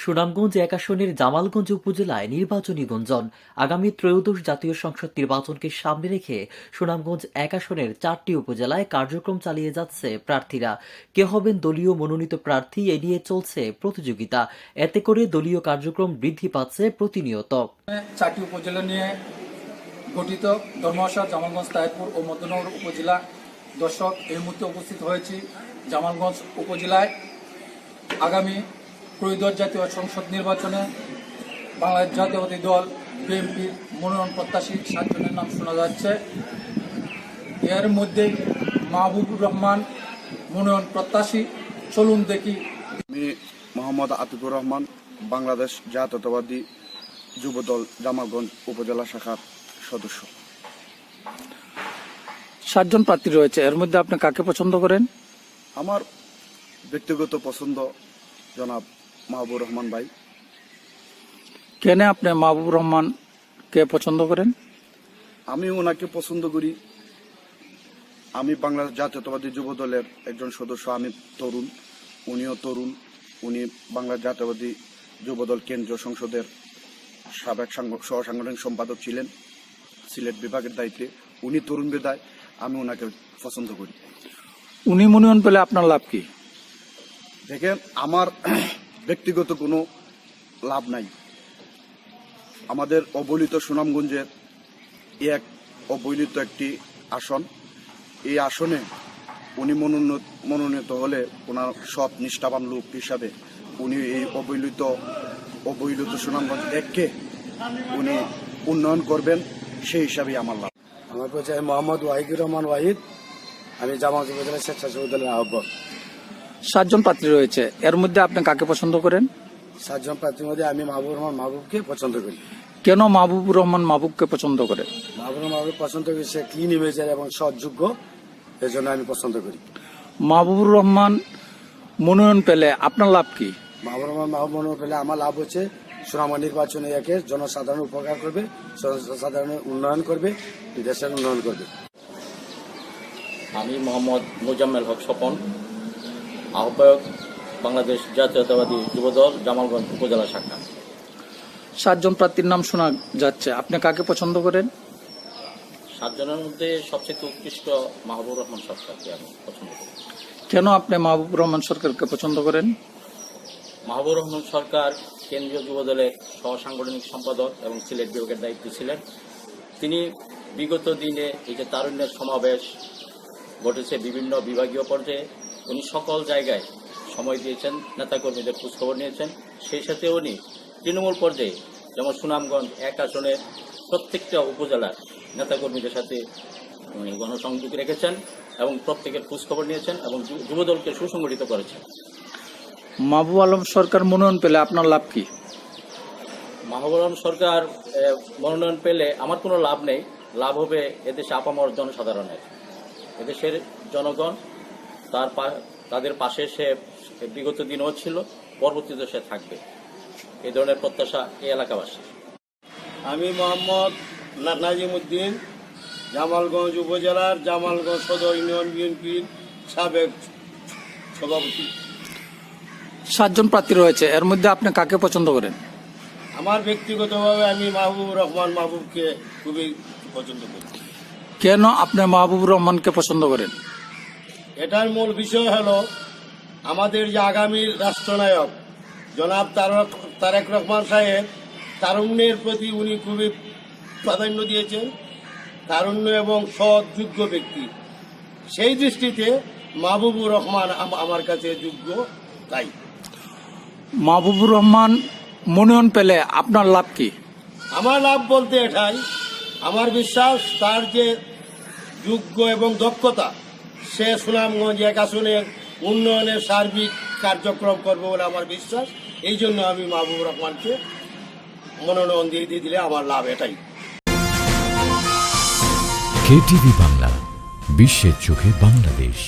সুনামগঞ্জ ১ আসনের জামালগঞ্জ উপজেলায় নির্বাচনী গুঞ্জন। আগামী ত্রয়োদশ জাতীয় সংসদ নির্বাচনকে সামনে রেখে সুনামগঞ্জ ১ আসনের ৪টি উপজেলায় কার্যক্রম চালিয়ে যাচ্ছে প্রার্থীরা। কে হবেন দলীয় মনোনীত প্রার্থী, এ নিয়ে চলছে প্রতিযোগিতা। এতে করে দলীয় কার্যক্রম বৃদ্ধি পাচ্ছে প্রতিনিয়ত। ৪টি উপজেলা নিয়ে গঠিত ধর্মশা, জামালগঞ্জ, তাহিরপুর ও মধ্যনগর উপজেলা। দর্শক, এই মুহূর্তে উপস্থিত হয়েছি জামালগঞ্জ উপজেলায়। আগামী ত্রয়োদশ জাতীয় সংসদ নির্বাচনে বাংলাদেশ জাতীয়তাবাদী দল বিএনপির মনোনয়ন প্রত্যাশী ৭ জনের নাম শোনা যাচ্ছে। এর মধ্যে মাহবুবুর রহমান মনোনয়ন প্রত্যাশী। চলুন দেখি। আমি মোহাম্মদ আতিকুর রহমান, বাংলাদেশ জাতীয়তাবাদী যুবদল জামালগঞ্জ উপজেলা শাখার সদস্য। ৭ জন প্রার্থী রয়েছে, এর মধ্যে আপনি কাকে পছন্দ করেন? আমার ব্যক্তিগত পছন্দ জনাব মাহবুবুর রহমান ভাই। কেন আপনি মাহবুবুর রহমানকে পছন্দ করেন? আমি ওনাকে পছন্দ করি। আমি বাংলাদেশ জাতীয়তাবাদী যুবদলের একজন সদস্য। আমি তরুণ, উনিও তরুণ। উনি বাংলাদেশ জাতীয়তাবাদী যুবদল কেন্দ্রীয় সংসদের সাবেক সহ সাংগঠনিক সম্পাদক ছিলেন, সিলেট বিভাগের দায়িত্বে। উনি তরুণ বিধায় আমি ওনাকে পছন্দ করি। উনি মনোনয়ন পেলে আপনার লাভ কি? দেখেন, আমার ব্যক্তিগত কোনো লাভ নাই। আমাদের অবহেলিত সুনামগঞ্জের এক অবহেলিত একটি আসন। এই আসনে উনি মনোনীত হলে ওনার সৎ নিষ্ঠাবান লোক হিসাবে উনি এই অবহেলিত সুনামগঞ্জ এককে উনি উন্নয়ন করবেন, সেই হিসাবেই আমার লাভ। আমার পরিচয় মোহাম্মদ ওয়াহিদুর রহমান ওয়াহিদ। আমি জামালগঞ্জ উপজেলা স্বেচ্ছাসেবক দলের আহ্বায়ক। ৭ জন প্রার্থী রয়েছে, এর মধ্যে আপনি কাকে পছন্দ করেন? ৭ জন প্রার্থীর মধ্যে আমি মাহবুবুর রহমান মাহবুবকে পছন্দ করি। কেন মাহবুবুর রহমান মাহবুবকে পছন্দ করে? মাহবুবুর রহমান মাহবুব পছন্দ করি, সে ক্লিন ইমেজের এবং সৎযোগ্য, এই জন্য আমি পছন্দ করি। মাহবুবুর রহমান মনোনয়ন পেলে আপনার লাভ কি? মাহবুবুর রহমান মাহবুব মনোনয়ন পেলে আমার লাভ হচ্ছে সুনামগঞ্জ নির্বাচনে একে জনসাধারণ উপকার করবে, জনসাধারণের উন্নয়ন করবে, দেশের উন্নয়ন করবে। আমি মোহাম্মদ মোজাম্মেল হক স্বপন, আহ্বায়ক, বাংলাদেশ জাতীয়তাবাদী যুবদল জামালগঞ্জ উপজেলা শাখা। ৭ জন প্রার্থীর নাম শোনা যাচ্ছে, আপনি কাকে পছন্দ করেন? ৭ জনের মধ্যে সবচেয়ে উৎকৃষ্ট মাহবুবুর রহমান সরকারকে আমি পছন্দ করি। কেন আপনি মাহবুবুর রহমান সরকারকে পছন্দ করেন? মাহবুবুর রহমান সরকার কেন্দ্রীয় যুবদলের সহ সাংগঠনিক সম্পাদক এবং সিলেট বিভাগের দায়িত্বে ছিলেন। তিনি বিগত দিনে এই যে তারুণ্যের সমাবেশ ঘটেছে বিভিন্ন বিভাগীয় পর্যায়ে, উনি সকল জায়গায় সময় দিয়েছেন, নেতাকর্মীদের খোঁজখবর নিয়েছেন। সেই সাথে উনি তৃণমূল পর্যায়ে যেমন সুনামগঞ্জ ১ আসনের প্রত্যেকটা উপজেলার নেতাকর্মীদের সাথে উনি গণসংযোগ রেখেছেন এবং প্রত্যেকের খোঁজখবর নিয়েছেন এবং যুবদলকে সুসংগঠিত করেছেন। মাহবুব আলম সরকার মনোনয়ন পেলে আপনার লাভ কি? মাহবুব আলম সরকার মনোনয়ন পেলে আমার কোনো লাভ নেই। লাভ হবে এদেশে আপামর জনসাধারণের। এদেশের জনগণ তাদের পাশে সে বিগত দিনও ছিল, পরবর্তীতে সে থাকবে, এই ধরনের প্রত্যাশা এই এলাকাবাসী। আমি মোহাম্মদ নাজিমউদ্দিন, জামালগঞ্জ উপজেলার জামালগঞ্জ সদর ইউনিয়ন বিএনপির সাবেক সভাপতি। ৭ জন প্রার্থী রয়েছে, এর মধ্যে আপনি কাকে পছন্দ করেন? আমার ব্যক্তিগতভাবে আমি মাহবুবুর রহমান মাহবুবকে খুবই পছন্দ করি। কেন আপনি মাহবুবুর রহমানকে পছন্দ করেন? এটার মূল বিষয় হলো আমাদের যে আগামীর রাষ্ট্রনায়ক জনাব তারেক রহমান সাহেব তারুণ্যের প্রতি উনি খুবই প্রাধান্য দিয়েছেন। তারুণ্য এবং সৎ যোগ্য ব্যক্তি, সেই দৃষ্টিতে মাহবুবুর রহমান আমার কাছে যোগ্য। তাই মাহবুবুর রহমান মনোনয়ন পেলে আপনার লাভ কি? আমার লাভ বলতে এটাই, আমার বিশ্বাস তার যে যোগ্য এবং দক্ষতা, সে সুনামগঞ্জ ১ আসনের উন্নয়নের সার্বিক কার্যক্রম করবে বলে আমার বিশ্বাস। এই জন্য আমি মাহবুবুর রহমানকে মনোনয়ন দিয়ে দিলে আমার লাভ এটাই। কেটিভি বাংলা, বিশ্বের চোখে বাংলাদেশ।